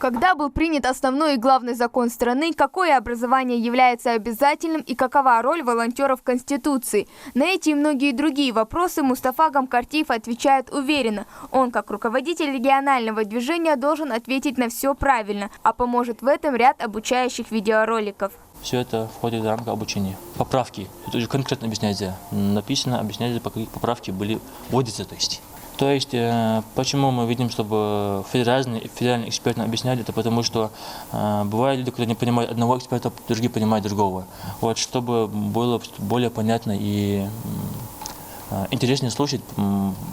Когда был принят основной и главный закон страны, какое образование является обязательным и какова роль волонтеров в Конституции? На эти и многие другие вопросы Мустафа Гамкартиев отвечает уверенно. Он, как руководитель регионального движения, должен ответить на все правильно, а поможет в этом ряд обучающих видеороликов. Все это входит в рамки обучения. Поправки, это уже конкретно объясняется. Написано, объясняется, поправки были вводятся, То есть, почему мы видим, чтобы федеральные эксперты объясняли, это потому что бывают люди, которые не понимают одного эксперта, другие понимают другого. Вот, чтобы было более понятно и интереснее слушать,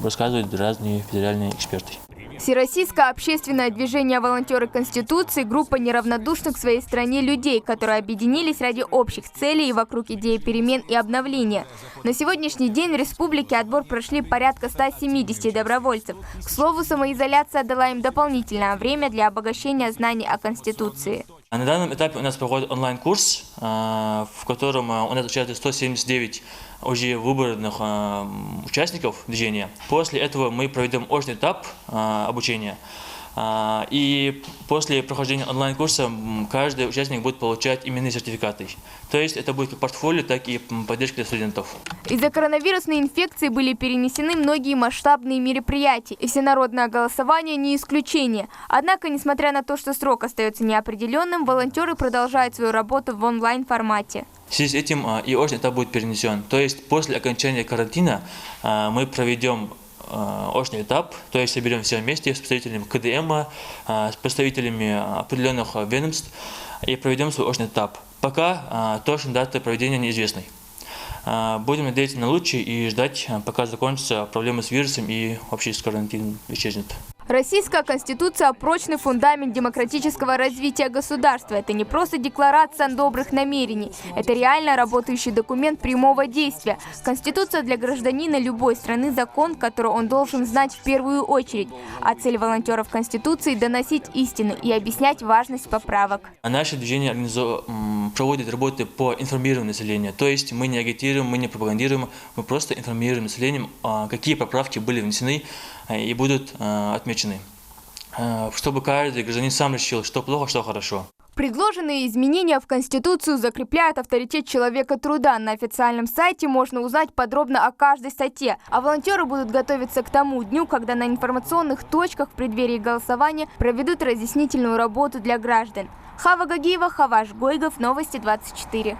рассказывают разные федеральные эксперты. Всероссийское общественное движение «Волонтеры Конституции» – группа неравнодушных к своей стране людей, которые объединились ради общих целей и вокруг идеи перемен и обновления. На сегодняшний день в республике отбор прошли порядка 170 добровольцев. К слову, самоизоляция дала им дополнительное время для обогащения знаний о Конституции. На данном этапе у нас проходит онлайн-курс, в котором у нас участвует 179 уже выбранных участников движения. После этого мы проведем очный этап обучения. И после прохождения онлайн-курса каждый участник будет получать именные сертификаты. То есть это будет как портфолио, так и поддержка для студентов. Из-за коронавирусной инфекции были перенесены многие масштабные мероприятия, и всенародное голосование не исключение. Однако, несмотря на то, что срок остается неопределенным, волонтеры продолжают свою работу в онлайн-формате. В связи с этим и очный этап будет перенесен. То есть после окончания карантина мы проведем очный этап, то есть соберем все вместе с представителями КДМ, с представителями определенных ведомств и проведем свой очный этап. Пока точная дата проведения неизвестна. Будем надеяться на лучшее и ждать, пока закончатся проблемы с вирусом и вообще с карантином исчезнет. Российская Конституция – прочный фундамент демократического развития государства. Это не просто декларация добрых намерений. Это реально работающий документ прямого действия. Конституция для гражданина любой страны – закон, который он должен знать в первую очередь. А цель волонтеров Конституции – доносить истину и объяснять важность поправок. Наше движение проводит работы по информированию населения. То есть мы не агитируем, мы не пропагандируем, мы просто информируем население, какие поправки были внесены и будут отмечены, чтобы каждый гражданин сам решил, что плохо, что хорошо. Предложенные изменения в Конституцию закрепляют авторитет человека труда. На официальном сайте можно узнать подробно о каждой статье. А волонтеры будут готовиться к тому дню, когда на информационных точках в преддверии голосования проведут разъяснительную работу для граждан. Хава Гагиева, Хаваш Гойгов, Новости 24.